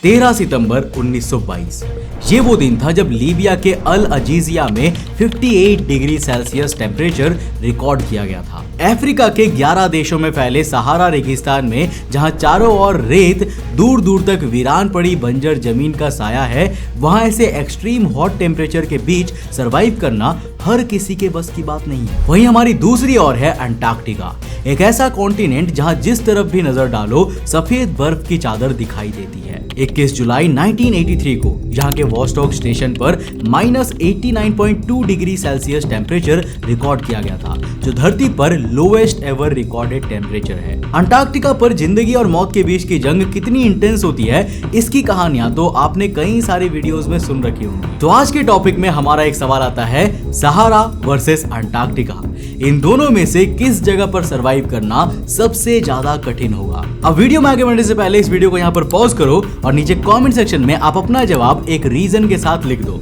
13 सितंबर 1922 ये वो दिन था जब लीबिया के अल अजीजिया में 58 डिग्री सेल्सियस टेम्परेचर रिकॉर्ड किया गया था। अफ्रीका के 11 देशों में फैले सहारा रेगिस्तान में जहां चारों ओर रेत, दूर दूर तक वीरान पड़ी बंजर जमीन का साया है, वहां ऐसे एक्सट्रीम हॉट टेम्परेचर के बीच सरवाइव करना हर किसी के बस की बात नहीं है। वहीं हमारी दूसरी ओर है अंटार्कटिका, एक ऐसा कॉन्टिनेंट जहां जिस तरफ भी नजर डालो सफेद बर्फ की चादर दिखाई देती है। 21 जुलाई 1983 को यहाँ के वॉस्टॉक स्टेशन पर -89.2 डिग्री सेल्सियस टेम्परेचर रिकॉर्ड किया गया था, जो धरती पर लोएस्ट एवर रिकॉर्डेड टेम्परेचर है। अंटार्कटिका पर जिंदगी और मौत के बीच की जंग कितनी इंटेंस होती है, इसकी कहानियां तो आपने कई सारी वीडियोस में सुन रखी होंगी। तो आज के टॉपिक में हमारा एक सवाल आता है, सहारा वर्सेस अंटार्कटिका, इन दोनों में से किस जगह पर सरवाइव करना सबसे ज्यादा कठिन होगा? अब वीडियो में आगे बढ़ने से पहले इस वीडियो को यहाँ पर पॉज करो और नीचे कमेंट सेक्शन में आप अपना जवाब एक रीजन के साथ लिख दो।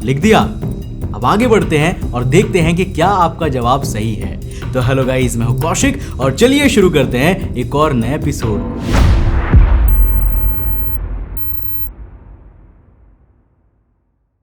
लिख दिया? अब आगे बढ़ते हैं और देखते हैं कि क्या आपका जवाब सही है। तो हेलो गाइस, मैं हूं कौशिक और चलिए शुरू करते हैं एक और नए एपिसोड।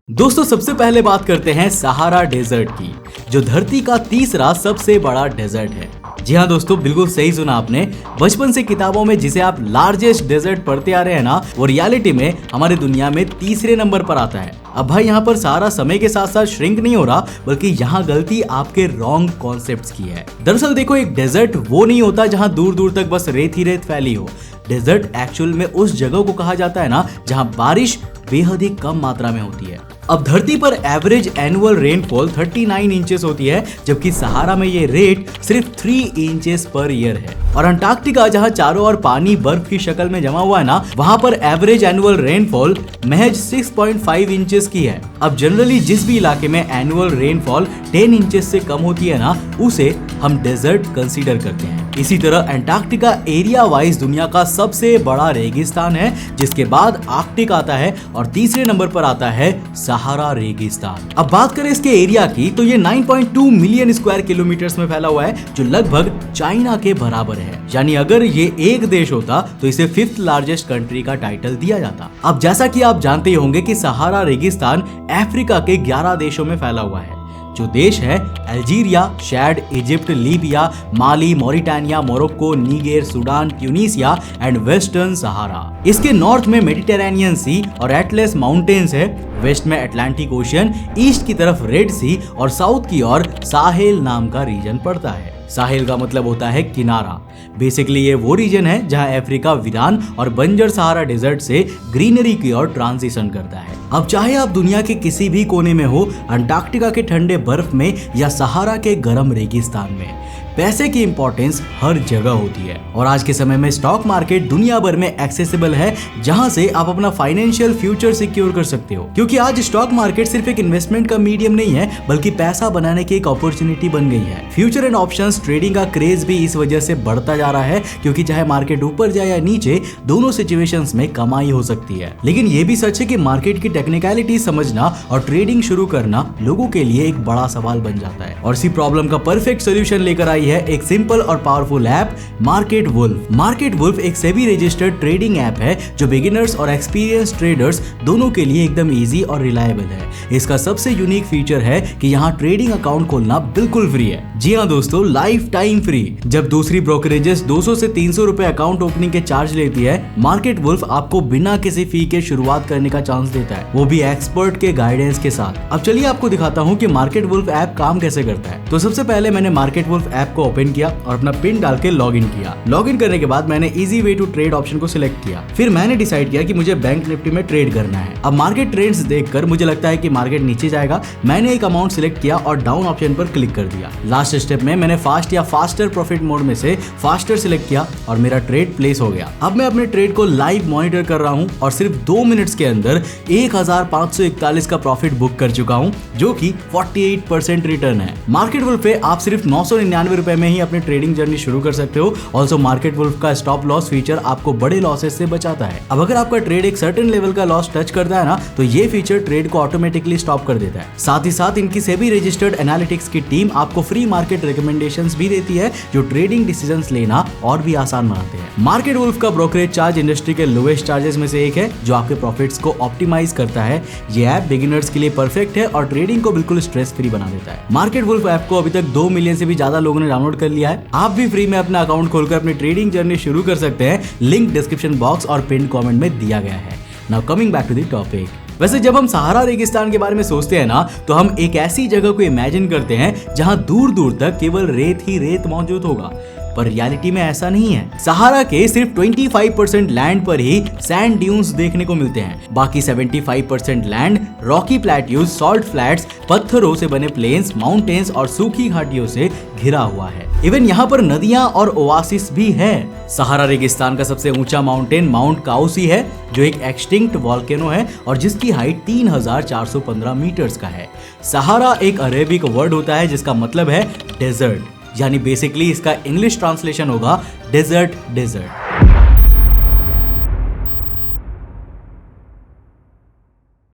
दोस्तों, सबसे पहले बात करते हैं सहारा डेजर्ट की, जो धरती का तीसरा सबसे बड़ा डेजर्ट है। जी हाँ दोस्तों, बिल्कुल सही सुना आपने। बचपन से किताबों में जिसे आप लार्जेस्ट डेजर्ट पढ़ते आ रहे हैं ना, वो रियलिटी में हमारी दुनिया में तीसरे नंबर पर आता है। अब भाई यहाँ पर सहारा समय के साथ साथ श्रिंक नहीं हो रहा, बल्कि यहाँ गलती आपके रॉन्ग कॉन्सेप्ट्स की है। दरअसल देखो, एक डेजर्ट वो नहीं होता जहाँ दूर दूर तक बस रेत ही रेत फैली हो। डेजर्ट एक्चुअल में उस जगह को कहा जाता है ना जहाँ बारिश बेहद ही कम मात्रा में होती है। अब धरती पर एवरेज एनुअल रेनफॉल 39 इंचेस होती है, जबकि सहारा में ये रेट सिर्फ 3 इंचेस पर ईयर है। और अंटार्कटिका जहां चारों ओर पानी बर्फ की शक्ल में जमा हुआ है ना, वहां पर एवरेज एनुअल रेनफॉल महज 6.5 इंचेस की है। अब जनरली जिस भी इलाके में एनुअल रेनफॉल 10 इंचेस से कम होती है ना, उसे हम डेजर्ट कंसीडर करते हैं। इसी तरह अंटार्कटिका एरिया वाइज दुनिया का सबसे बड़ा रेगिस्तान है, जिसके बाद आर्कटिक आता है और तीसरे नंबर पर आता है सहारा रेगिस्तान। अब बात करें इसके एरिया की, तो ये 9.2 मिलियन स्क्वायर किलोमीटर्स में फैला हुआ है, जो लगभग चाइना के बराबर है। यानी अगर ये एक देश होता तो इसे 5th लार्जेस्ट कंट्री का टाइटल दिया जाता। अब जैसा कि आप जानते ही होंगे कि सहारा रेगिस्तान अफ्रीका के 11 देशों में फैला हुआ है, जो देश है Algeria, Chad, Egypt, Libya, Mali, Mauritania, Morocco, Niger, Sudan, Tunisia and Western Sahara. इसके नॉर्थ में मेडिटेरेनियन सी और एटलस माउंटेन्स है, वेस्ट में अटलांटिक ओशियन, ईस्ट की तरफ रेड सी और साउथ की ओर साहेल नाम का रीजन पड़ता है। साहेल का मतलब होता है किनारा। बेसिकली ये वो रीजन है जहां अफ्रीका वीरान और बंजर सहारा डेजर्ट से ग्रीनरी की ओर ट्रांजिशन करता है। अब चाहे आप दुनिया के किसी भी कोने में हो, अंटार्कटिका के ठंडे बर्फ में या सहारा के गर्म रेगिस्तान में, पैसे की इंपॉर्टेंस हर जगह होती है। और आज के समय में स्टॉक मार्केट दुनिया भर में एक्सेसिबल है, जहां से आप अपना फाइनेंशियल फ्यूचर सिक्योर कर सकते हो। क्योंकि आज स्टॉक मार्केट सिर्फ एक इन्वेस्टमेंट का मीडियम नहीं है, बल्कि पैसा बनाने की एक अपॉर्चुनिटी बन गई है। फ्यूचर एंड ऑप्शंस ट्रेडिंग का क्रेज भी इस वजह से बढ़ता जा रहा है, क्योंकि चाहे मार्केट ऊपर जाए या नीचे, दोनों सिचुएशंस में कमाई हो सकती है। लेकिन ये भी सच है कि मार्केट की टेक्निकलिटी समझना और ट्रेडिंग शुरू करना लोगों के लिए एक बड़ा सवाल बन जाता है। और इसी प्रॉब्लम का परफेक्ट सोल्यूशन लेकर आई है एक सिंपल और powerful app, market wolf. Market wolf एक सेबी रजिस्टर्ड ट्रेडिंग ऐप है, जो बिगिनर्स और एक्सपीरियंस ट्रेडर्स दोनों के लिए एकदम इजी और रिलायबल है। इसका सबसे यूनिक फीचर है कि यहाँ ट्रेडिंग अकाउंट खोलना बिल्कुल फ्री है। जी हाँ दोस्तों, लाइफ टाइम फ्री। जब दूसरी ब्रोकरेजेस 200 से 300 रुपए अकाउंट ओपनिंग के चार्ज लेती है, मार्केट वुल्फ आपको बिना किसी फी के शुरुआत करने का चांस देता है, वो भी एक्सपर्ट के गाइडेंस के साथ। अब चलिए आपको दिखाता हूँ कि मार्केट वुल्फ ऐप काम कैसे करता है। तो सबसे पहले मैंने मार्केट वुल्फ ऐप को ओपन किया और अपना पिन डाल के लॉग इन किया। लॉग इन करने के बाद मैंने easy way to trade option को सिलेक्ट किया। फिर मैंने डिसाइड किया कि मुझे बैंक निफ्टी में ट्रेड करना है। अब मार्केट ट्रेंड्स देखकर मुझे लगता है कि मार्केट नीचे जाएगा। मैंने एक अमाउंट सिलेक्ट किया और डाउन ऑप्शन पर क्लिक कर दिया। लास्ट स्टेप में मैंने फास्ट या फास्टर प्रॉफिट मोड में से फास्टर सिलेक्ट किया और मेरा ट्रेड प्लेस हो गया। अब मैं अपने ट्रेड को लाइव मॉनिटर कर रहा हूँ और सिर्फ 2 मिनट्स के अंदर 1541 का प्रॉफिट बुक कर चुका हूँ, जो कि 48% रिटर्न है। मार्केट वुल्फ पे आप सिर्फ 999 रुपए में ही अपनी ट्रेडिंग जर्नी शुरू कर सकते हो। ऑल्सो मार्केट वुल्फ का स्टॉप लॉस फीचर आपको बड़े लॉसेस से बचाता है। अब अगर आपका ट्रेड एक सर्टेन लेवल का लॉस टच करता है ना, तो ये फीचर ट्रेड को ऑटोमेटिकली स्टॉप कर देता है। साथ ही साथ इनकी सेबी रजिस्टर्ड एनालिटिक्स की टीम आपको फ्री मार्केट रिकमेंडेशंस भी देती है, जो ट्रेडिंग डिसीजंस लेना और भी आसान बनाते हैं। मार्केट वुल्फ का ब्रोकरेज चार्ज इंडस्ट्री के लोएस्ट चार्जेस में से एक है, जो आपके प्रॉफिट्स को ऑप्टिमाइज करता है। ये ऐप बिगिनर्स के लिए परफेक्ट है और ट्रेडिंग को बिल्कुल स्ट्रेस फ्री बना देता है। मार्केट वुल्फ ऐप को अभी तक 2 मिलियन से भी ज्यादा लोगों ने डाउनलोड कर लिया है। आप भी फ्री में अपना अकाउंट खोलकर अपनी ट्रेडिंग जर्नी शुरू कर सकते हैं। लिंक डिस्क्रिप्शन बॉक्स और पिन कमेंट में दिया गया है। Now coming back to the topic. वैसे जब हम सहारा रेगिस्तान के बारे में सोचते हैं ना, तो हम एक ऐसी जगह को इमेजिन करते हैं जहां दूर दूर तक केवल रेत ही रेत मौजूद होगा, पर रियलिटी में ऐसा नहीं है। सहारा के सिर्फ 25% लैंड पर ही सैंड ड्यून्स देखने को मिलते हैं। बाकी 75% land Rocky plateaus, salt flats, पत्थरों से बने प्लेन्स, माउंटेन्स और सूखी घाटियों से घिरा हुआ है। इवन यहाँ पर नदियां और ओआसिस भी है। सहारा रेगिस्तान का सबसे ऊंचा माउंटेन माउंट काउसी है, जो एक एक्सटिंक्ट वॉल्केनो है और जिसकी हाइट 3415 मीटर्स का है। सहारा एक अरेबिक वर्ड होता है जिसका मतलब है डेजर्ट, यानी बेसिकली इसका इंग्लिश ट्रांसलेशन होगा डेजर्ट।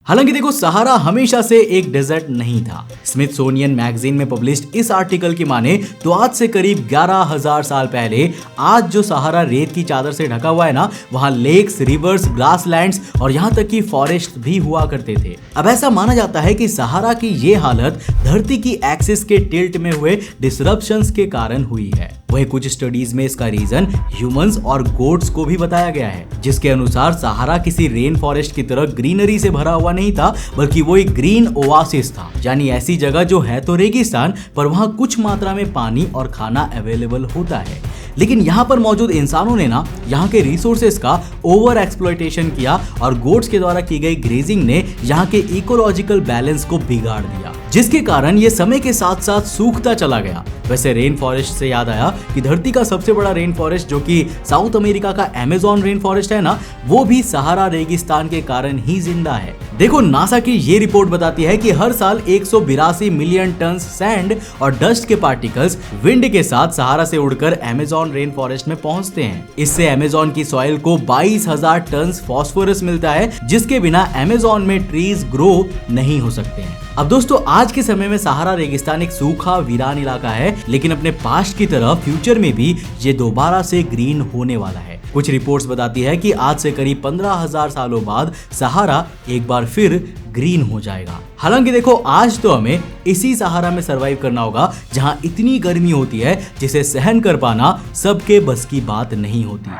हालांकि देखो, सहारा हमेशा से एक डेजर्ट नहीं था। स्मिथसोनियन मैगजीन में पब्लिश्ड इस आर्टिकल की माने तो आज से करीब 11,000 साल पहले आज जो सहारा रेत की चादर से ढका हुआ है ना, वहां लेक्स, रिवर्स, ग्रासलैंड्स और यहाँ तक कि फॉरेस्ट भी हुआ करते थे। अब ऐसा माना जाता है कि सहारा की ये हालत धरती की एक्सिस के टिल्ट में हुए डिसरप्शंस के कारण हुई है। वही कुछ स्टडीज में इसका रीजन ह्यूमंस और गोट्स को भी बताया गया है, जिसके अनुसार सहारा किसी रेन फॉरेस्ट की तरह ग्रीनरी से भरा हुआ नहीं था, बल्कि वो एक ग्रीन ओआसिस था, यानी ऐसी जगह जो है तो रेगिस्तान, पर वहाँ कुछ मात्रा में पानी और खाना अवेलेबल होता है। लेकिन यहाँ पर मौजूद इंसानों ने ना यहाँ के रिसोर्सेज का ओवर एक्सप्लॉयटेशन किया और गोट्स के द्वारा की गई ग्रेजिंग ने यहाँ के इकोलॉजिकल बैलेंस को बिगाड़ दिया, जिसके कारण ये समय के साथ साथ सूखता चला गया। वैसे रेन फॉरेस्ट से याद आया कि धरती का सबसे बड़ा रेन फॉरेस्ट जो कि साउथ अमेरिका का अमेज़न रेन फॉरेस्ट है ना, वो भी सहारा रेगिस्तान के कारण ही जिंदा है। देखो, नासा की ये रिपोर्ट बताती है कि हर साल 182 मिलियन टन सैंड और डस्ट के पार्टिकल्स विंड के साथ सहारा से उड़कर अमेज़न रेन फॉरेस्ट में पहुंचते हैं। इससे अमेज़न की सॉइल को 22,000 टन फास्फोरस मिलता है, जिसके बिना अमेज़न में ट्रीज ग्रो नहीं हो सकते हैं। अब दोस्तों, आज के समय में सहारा रेगिस्तान एक सूखा वीरान इलाका है, लेकिन अपने पास्ट की तरह फ्यूचर में भी ये दोबारा से ग्रीन होने वाला है। कुछ रिपोर्ट्स बताती है कि आज से करीब 15,000 सालों बाद सहारा एक बार फिर ग्रीन हो जाएगा। हालांकि देखो, आज तो हमें इसी सहारा में सरवाइव करना होगा, जहां इतनी गर्मी होती है जिसे सहन कर पाना सबके बस की बात नहीं होती।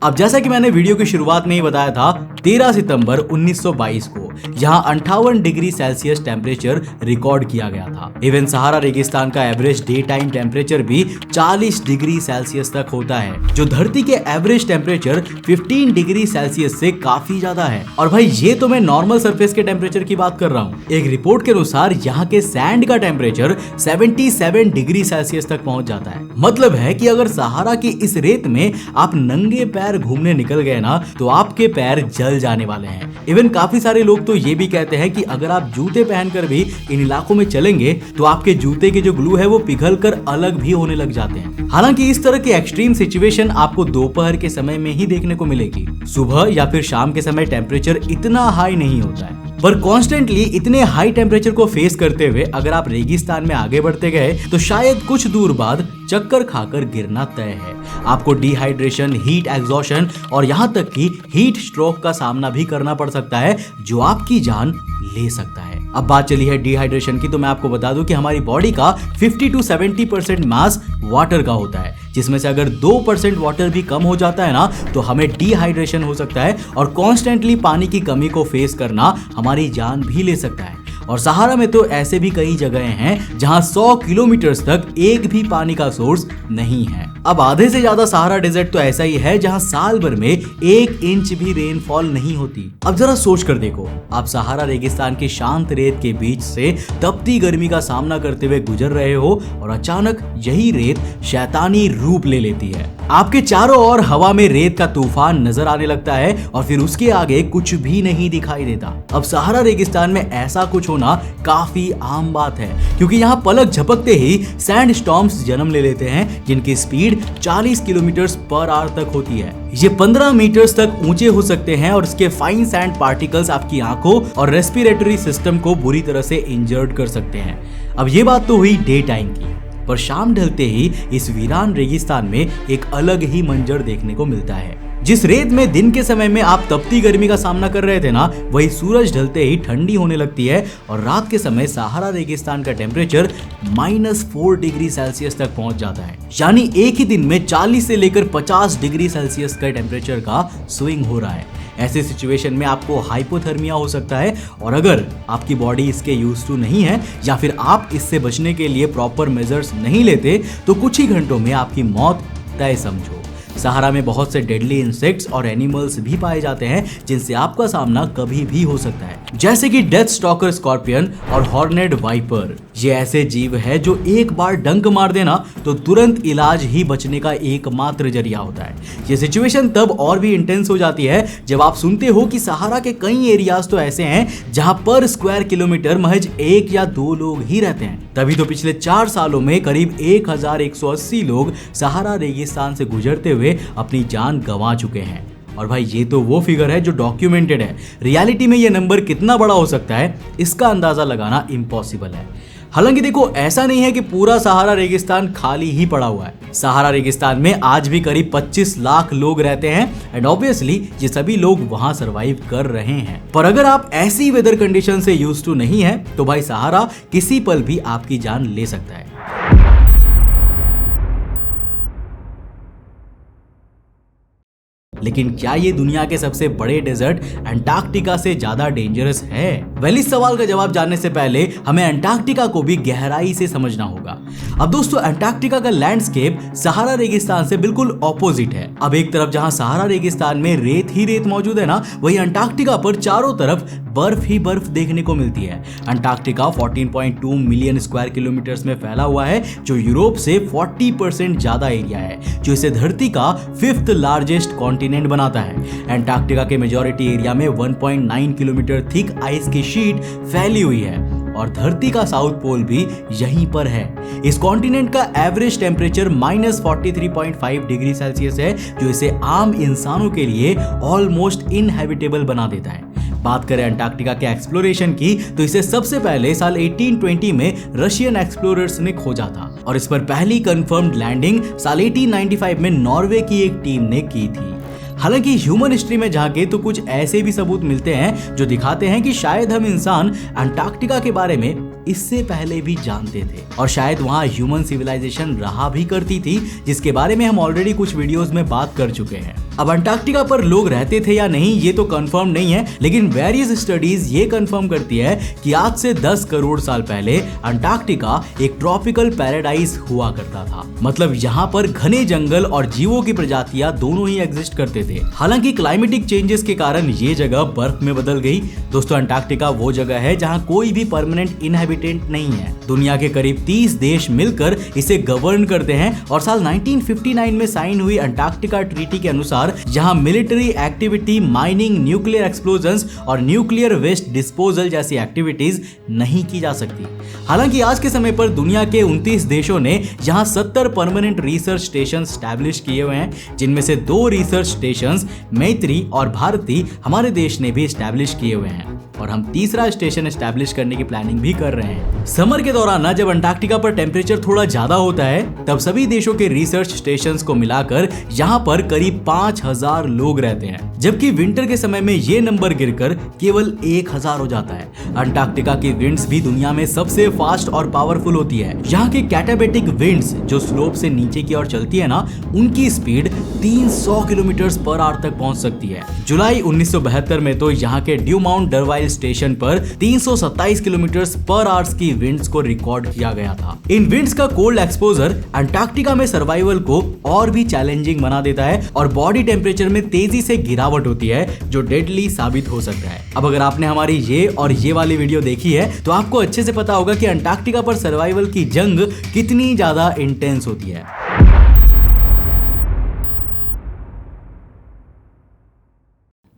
अब जैसा कि मैंने वीडियो की शुरुआत में ही बताया था, 13 सितंबर 1922 को यहाँ 58 डिग्री सेल्सियस टेम्परेचर रिकॉर्ड किया गया था। इवन सहारा रेगिस्तान का एवरेज डे टाइम टेम्परेचर भी 40 डिग्री सेल्सियस तक होता है, जो धरती के एवरेज टेम्परेचर 15 डिग्री सेल्सियस से काफी ज्यादा है। और भाई, ये तो मैं नॉर्मल सरफेस के टेम्परेचर की बात कर रहा हूँ। एक रिपोर्ट के अनुसार यहाँ के सैंड का टेम्परेचर 77 डिग्री सेल्सियस तक पहुंच जाता है। मतलब है कि अगर सहारा की इस रेत में आप नंगे पैर घूमने निकल गए ना, तो आपके पैर जल जाने वाले हैं। इवन काफी सारे लोग तो ये भी कहते हैं कि अगर आप जूते पहनकर भी इन इलाकों में चलेंगे तो आपके जूते के जो ग्लू है वो पिघलकर अलग भी होने लग जाते हैं। हालांकि इस तरह की एक्सट्रीम सिचुएशन आपको दोपहर के समय में ही देखने को मिलेगी। सुबह या फिर शाम के समय टेम्परेचर इतना हाई नहीं होता है, पर कॉन्स्टेंटली इतने हाई टेम्परेचर को फेस करते हुए अगर आप रेगिस्तान में आगे बढ़ते गए तो शायद कुछ दूर बाद चक्कर खाकर गिरना तय है। आपको डिहाइड्रेशन, हीट एग्जॉशन और यहाँ तक कि हीट स्ट्रोक का सामना भी करना पड़ सकता है, जो आपकी जान ले सकता है। अब बात चली है डिहाइड्रेशन की, तो मैं आपको बता दूं कि हमारी बॉडी का 50 to 70% मास वाटर का होता है, जिसमें से अगर 2% वाटर भी कम हो जाता है ना, तो हमें डिहाइड्रेशन हो सकता है और कॉन्स्टेंटली पानी की कमी को फेस करना हमारी जान भी ले सकता है। और सहारा में तो ऐसे भी कई जगहें हैं जहां 100 किलोमीटर तक एक भी पानी का सोर्स नहीं है। अब आधे से ज्यादा सहारा डेजर्ट तो ऐसा ही है जहां साल भर में 1 इंच भी रेनफॉल नहीं होती। अब जरा सोच कर देखो, आप सहारा रेगिस्तान की शांत रेत के बीच से तपती गर्मी का सामना करते हुए गुजर रहे हो और अचानक यही रेत शैतानी रूप ले लेती है। आपके चारों ओर हवा में रेत का तूफान नजर आने लगता है और फिर उसके आगे कुछ भी नहीं दिखाई देता। अब सहारा रेगिस्तान में ऐसा कुछ होना काफी आम बात है, क्योंकि यहाँ पलक झपकते ही सैंड स्टॉर्म्स जन्म ले लेते हैं जिनकी स्पीड 40 किलोमीटर पर आवर तक होती है। ये 15 मीटर्स तक ऊंचे हो सकते हैं और इसके फाइन सैंड पार्टिकल्स आपकी आंखों और रेस्पिरेटरी सिस्टम को बुरी तरह से इंजर्ड कर सकते हैं। अब ये बात तो हुई डे टाइम की, पर शाम ढलते ही इस वीरान रेगिस्तान में एक अलग ही मंजर देखने को मिलता है। जिस रेत में दिन के समय में आप तपती गर्मी का सामना कर रहे थे ना, वही सूरज ढलते ही ठंडी होने लगती है और रात के समय सहारा रेगिस्तान का टेम्परेचर -4 डिग्री सेल्सियस तक पहुंच जाता है। यानी एक ही दिन में 40 से लेकर 50 डिग्री सेल्सियस का टेम्परेचर का स्विंग हो रहा है। ऐसे सिचुएशन में आपको हाइपोथर्मिया हो सकता है, और अगर आपकी बॉडी इसके यूज टू नहीं है या फिर आप इससे बचने के लिए प्रॉपर मेजर्स नहीं लेते तो कुछ ही घंटों में आपकी मौत तय समझो। सहारा में बहुत से डेडली इंसेक्ट्स और एनिमल्स भी पाए जाते हैं जिनसे आपका सामना कभी भी हो सकता है, जैसे कि डेथ स्टॉकर स्कॉर्पियन और हॉर्नेड वाइपर। ये ऐसे जीव है जो एक बार डंक मार देना तो तुरंत इलाज ही बचने का एकमात्र जरिया होता है। ये सिचुएशन तब और भी इंटेंस हो जाती है जब आप सुनते हो कि सहारा के कई एरियाज तो ऐसे हैं जहां पर स्क्वायर किलोमीटर महज 1 या 2 लोग ही रहते हैं। तभी तो पिछले 4 सालों में करीब 1180 लोग सहारा रेगिस्तान से गुजरते हुए अपनी जान गंवा चुके हैं। और भाई ये तो वो फिगर है जो डॉक्यूमेंटेड है, रियलिटी में ये नंबर कितना बड़ा हो सकता है इसका अंदाजा लगाना इम्पॉसिबल है। हालांकि देखो, ऐसा नहीं है कि पूरा सहारा रेगिस्तान खाली ही पड़ा हुआ है। सहारा रेगिस्तान में आज भी करीब 25 लाख लोग रहते हैं एंड ऑब्वियसली ये सभी लोग वहां सरवाइव कर रहे हैं। पर अगर आप ऐसी वेदर कंडीशन से यूज्ड टू नहीं है तो भाई सहारा किसी पल भी आपकी जान ले सकता है। लेकिन क्या ये दुनिया के सबसे बड़े डेजर्ट अंटार्कटिका से ज्यादा डेंजरस है? वेल, इस सवाल का जवाब जानने से पहले हमें अंटार्कटिका को भी गहराई से समझना होगा। अब दोस्तों, अंटार्कटिका का लैंडस्केप सहारा रेगिस्तान से बिल्कुल ऑपोजिट है। अब एक तरफ जहां सहारा रेगिस्तान में रेत ही रेत मौजूद है ना, वही अंटार्कटिका पर चारों तरफ बर्फ ही बर्फ देखने को मिलती है। अंटार्कटिका 14.2 मिलियन स्क्वायर किलोमीटर्स में फैला हुआ है, जो यूरोप से 40% ज्यादा एरिया है, जो इसे धरती का 5th लार्जेस्ट कॉन्टिनेंट बनाता है। अंटार्कटिका के मेजॉरिटी एरिया में 1.9 किलोमीटर थिक आइस की शीट फैली हुई है और धरती का साउथ पोल भी यहीं पर है। इस कॉन्टिनेंट का एवरेज टेम्परेचर -43.5 डिग्री सेल्सियस है, जो इसे आम इंसानों के लिए ऑलमोस्ट इनहैबिटेबल बना देता है। बात करें अंटार्कटिका के एक्सप्लोरेशन की, तो इसे सबसे पहले साल 1820 में रशियन एक्सप्लोरर्स ने खोजा था और इस पर पहली कंफर्म्ड लैंडिंग साल 1895 में नॉर्वे की एक टीम ने की थी। हालांकि ह्यूमन हिस्ट्री में जाके तो कुछ ऐसे भी सबूत मिलते हैं जो दिखाते हैं कि शायद हम इंसान अंटार्कटिका के बारे में इससे पहले भी जानते थे और शायद वहां ह्यूमन सिविलाइजेशन रहा भी करती थी, जिसके बारे में हम ऑलरेडी कुछ वीडियोस में बात कर चुके हैं। अब अंटार्कटिका पर लोग रहते थे या नहीं ये तो कंफर्म नहीं है, लेकिन वेरियस स्टडीज ये कंफर्म करती है कि आज से 10 करोड़ साल पहले अंटार्कटिका एक ट्रॉपिकल पैराडाइज हुआ करता था। मतलब यहाँ पर घने जंगल और जीवों की प्रजातियां दोनों ही एग्जिस्ट करते थे। हालांकि क्लाइमेटिक चेंजेस के कारण ये जगह बर्फ में बदल गई। दोस्तों, अंटार्कटिका वो जगह है जहाँ कोई भी परमानेंट इनहैबिटेंट नहीं है। दुनिया के करीब 30 देश मिलकर इसे गवर्न करते हैं और साल 1959 में साइन हुई अंटार्कटिका ट्रीटी के अनुसार जहां military activity, mining, nuclear explosions और न्यूक्लियर वेस्ट डिस्पोजल जैसी एक्टिविटीज नहीं की जा सकती। हालांकि आज के समय पर दुनिया के 29 देशों ने यहां 70 परमानेंट रिसर्च स्टेशन स्टैब्लिश किए हुए हैं, जिनमें से 2 रिसर्च स्टेशंस मैत्री और भारती हमारे देश ने भी स्टैब्लिश किए हुए हैं और हम तीसरा स्टेशन एस्टैब्लिश करने की प्लानिंग भी कर रहे हैं। समर के दौरान ना जब अंटार्कटिका पर टेम्परेचर थोड़ा ज्यादा होता है, तब सभी देशों के रिसर्च स्टेशंस को मिलाकर यहाँ पर करीब 5000 लोग रहते हैं, जबकि विंटर के समय में ये नंबर गिरकर केवल 1000 हो जाता है। अंटार्कटिका की विंड्स भी दुनिया में सबसे फास्ट और पावरफुल होती है। यहाँ की कैटाबेटिक विंड्स जो स्लोप से नीचे की ओर चलती है ना, उनकी स्पीड 300 किलोमीटर पर आवर तक पहुंच सकती है। जुलाई 1972 में तो यहाँ के ड्यूमाउंट डरवाइल स्टेशन पर 327 किलोमीटर पर आवर की विंड्स को रिकॉर्ड किया गया था। इन विंड्स का कोल्ड एक्सपोजर अंटार्कटिका में सर्वाइवल को और भी चैलेंजिंग बना देता है और बॉडी टेम्परेचर में तेजी से गिरावट होती है, जो डेडली साबित हो सकता है। अब अगर आपने हमारी ये और ये वाली वीडियो देखी है तो आपको अच्छे से पता होगा कि अंटार्कटिका पर सर्वाइवल की जंग कितनी ज्यादा इंटेंस होती है।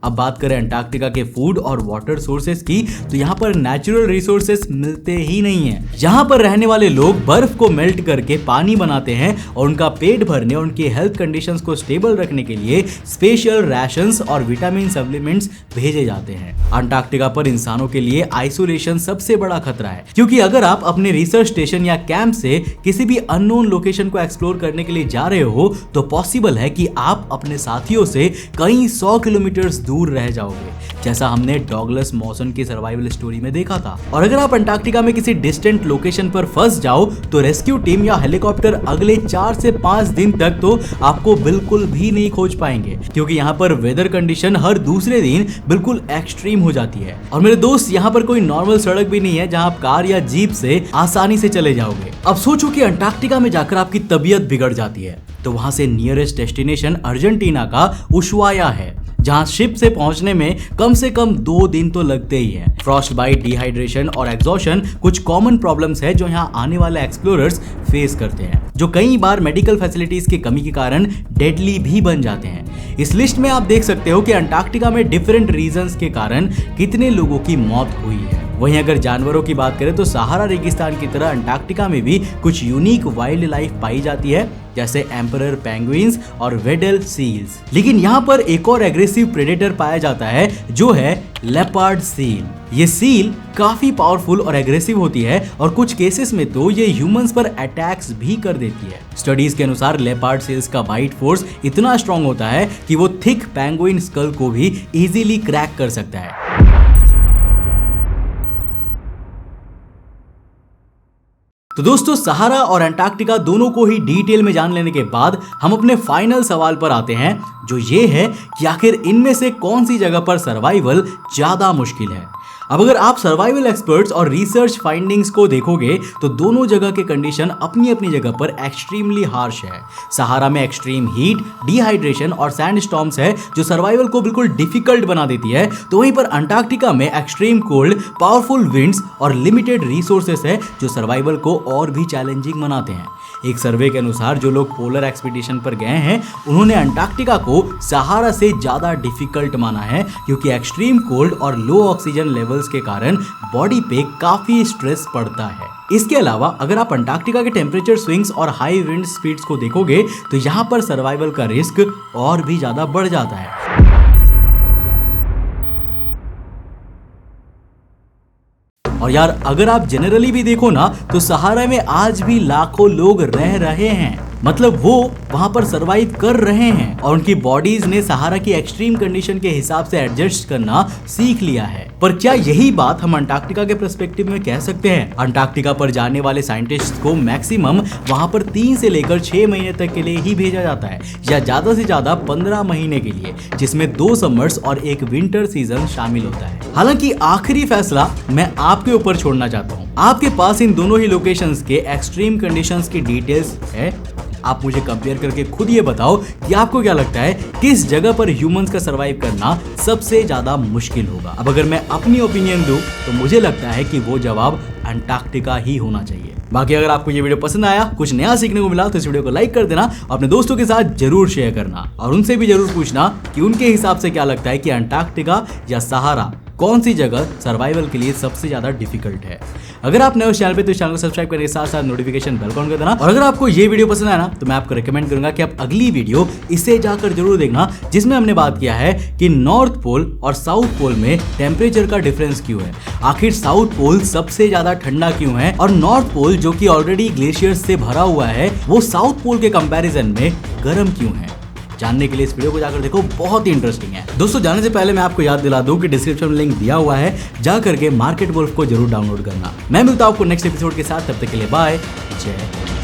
अब बात करें अंटार्कटिका के फूड और वाटर सोर्सेस की, तो यहाँ पर नेचुरल रिसोर्सेस मिलते ही नहीं है। यहाँ पर रहने वाले लोग बर्फ को मेल्ट करके पानी बनाते हैं और उनका पेट भरने और उनकी हेल्थ कंडीशंस को स्टेबल रखने के लिए स्पेशल राशंस और विटामिन सप्लीमेंट्स भेजे जाते हैं। अंटार्कटिका पर इंसानों के लिए आइसोलेशन सबसे बड़ा खतरा है, क्योंकि अगर आप अपने रिसर्च स्टेशन या कैंप से किसी भी अननोन लोकेशन को एक्सप्लोर करने के लिए जा रहे हो तो पॉसिबल है कि आप अपने साथियों से कई 100 किलोमीटर दूर रह जाओगे, जैसा हमने डॉगलस मॉसन की सर्वाइवल स्टोरी में देखा था। और अगर आप अंटार्कटिका में किसी डिस्टेंट लोकेशन पर फंस जाओ तो रेस्क्यू टीम या हेलीकॉप्टर अगले 4 से 5 दिन तक तो आपको बिल्कुल भी नहीं खोज पाएंगे, क्योंकि यहाँ पर वेदर कंडीशन हर दूसरे दिन बिल्कुल एक्सट्रीम हो जाती है। और मेरे दोस्त, यहाँ पर कोई नॉर्मल सड़क भी नहीं है जहाँ आप कार या जीप से आसानी से चले जाओगे। अब सोचो कि अंटार्कटिका में जाकर आपकी तबीयत बिगड़ जाती है, तो वहां से नियरेस्ट डेस्टिनेशन अर्जेंटीना का उशुआया है, जहां शिप से पहुंचने में कम से कम 2 दिन तो लगते ही हैं। फ्रॉस्ट बाइट, डिहाइड्रेशन और एग्जॉशन कुछ कॉमन प्रॉब्लम्स है जो यहाँ आने वाले एक्सप्लोरर्स फेस करते हैं, जो कई बार मेडिकल फैसिलिटीज की कमी के कारण डेडली भी बन जाते हैं। इस लिस्ट में आप देख सकते हो कि अंटार्कटिका में डिफरेंट रीजंस के कारण कितने लोगों की मौत हुई है। वहीं अगर जानवरों की बात करें तो सहारा रेगिस्तान की तरह अंटार्कटिका में भी कुछ यूनिक वाइल्ड लाइफ पाई जाती है, जैसे एम्परर पेंगुइन्स और वेडल सील्स। लेकिन यहाँ पर एक और एग्रेसिव प्रेडेटर पाया जाता है, जो है लेपर्ड सील। ये सील काफी पावरफुल और एग्रेसिव होती है और कुछ केसेस में तो ये ह्यूमंस पर अटैक्स भी कर देती है। स्टडीज के अनुसार लेपर्ड सील्स का बाइट फोर्स इतना स्ट्रॉन्ग होता है कि वो थिक पेंगुइन स्कल को भी इजीली क्रैक कर सकता है। तो दोस्तों, सहारा और अंटार्कटिका दोनों को ही डिटेल में जान लेने के बाद हम अपने फाइनल सवाल पर आते हैं, जो ये है कि आखिर इनमें से कौन सी जगह पर सर्वाइवल ज्यादा मुश्किल है। अब अगर आप सर्वाइवल एक्सपर्ट्स और रिसर्च फाइंडिंग्स को देखोगे तो दोनों जगह के कंडीशन अपनी अपनी जगह पर एक्सट्रीमली हार्श है। सहारा में एक्सट्रीम हीट, डिहाइड्रेशन और सैंड स्टॉर्म्स है जो सर्वाइवल को बिल्कुल डिफिकल्ट बना देती है, तो वहीं पर अंटार्कटिका में एक्सट्रीम कोल्ड, पावरफुल विंड्स और लिमिटेड रिसोर्सेस है जो सर्वाइवल को और भी चैलेंजिंग बनाते हैं। एक सर्वे के अनुसार जो लोग पोलर एक्सपीडिशन पर गए हैं उन्होंने अंटार्कटिका को सहारा से ज्यादा डिफिकल्ट माना है, क्योंकि एक्सट्रीम कोल्ड और लो ऑक्सीजन लेवल्स के कारण बॉडी पे काफी स्ट्रेस पड़ता है। इसके अलावा अगर आप अंटार्कटिका के टेम्परेचर स्विंग्स और हाई विंड स्पीड्स को देखोगे तो यहाँ पर सर्वाइवल का रिस्क और भी ज्यादा बढ़ जाता है। और यार, अगर आप जनरली भी देखो ना तो सहारा में आज भी लाखों लोग रह रहे हैं, मतलब वो वहां पर सरवाइव कर रहे हैं और उनकी बॉडीज ने सहारा की एक्सट्रीम कंडीशन के हिसाब से एडजस्ट करना सीख लिया है। पर क्या यही बात हम अंटार्कटिका के पर्सपेक्टिव में कह सकते हैं? अंटार्कटिका पर जाने वाले साइंटिस्ट को मैक्सिमम वहां पर 3 से लेकर 6 महीने तक के लिए ही भेजा जाता है, या ज्यादा से ज्यादा 15 महीने के लिए, जिसमें 2 समर्स और एक विंटर सीजन शामिल होता है। हालांकि आखिरी फैसला मैं आपके ऊपर छोड़ना चाहता हूँ। आपके पास इन दोनों ही लोकेशंस के एक्सट्रीम कंडीशंस की डिटेल्स है। आप मुझे कंपेयर करके खुद ये बताओ कि आपको क्या लगता है किस जगह पर ह्यूमंस का सरवाइव करना सबसे ज्यादा मुश्किल होगा। अब अगर मैं अपनी ओपिनियन दूं तो मुझे लगता है कि वो जवाब अंटार्कटिका ही होना चाहिए। बाकी अगर आपको ये वीडियो पसंद आया, कुछ नया सीखने को मिला, तो इस वीडियो को लाइक कर देना, अपने दोस्तों के साथ जरूर शेयर करना और उनसे भी जरूर पूछना कि उनके हिसाब से क्या लगता है कि अंटार्कटिका या सहारा कौन सी जगह सर्वाइवल के लिए सबसे ज्यादा डिफिकल्ट है। अगर आप नए उस चैनल पे तो इस चैनल को सब्सक्राइब करने के साथ साथ नोटिफिकेशन बेल ऑन कर देना। और अगर आपको ये वीडियो पसंद आया ना तो मैं आपको रिकमेंड करूंगा कि आप अगली वीडियो इसे जाकर जरूर देखना, जिसमें हमने बात किया है कि नॉर्थ पोल और साउथ पोल में टेम्परेचर का डिफरेंस क्यों है, आखिर साउथ पोल सबसे ज्यादा ठंडा क्यों है और नॉर्थ पोल जो कि ऑलरेडी ग्लेशियर्स से भरा हुआ है वो साउथ पोल के कंपैरिजन में गर्म क्यों है। जानने के लिए इस वीडियो को जाकर देखो, बहुत ही इंटरेस्टिंग है। दोस्तों, जाने से पहले मैं आपको याद दिला दूं कि डिस्क्रिप्शन में लिंक दिया हुआ है, जा करके मार्केट वुल्फ को जरूर डाउनलोड करना। मैं मिलता हूं आपको नेक्स्ट एपिसोड के साथ, तब तक के लिए बाय, जय।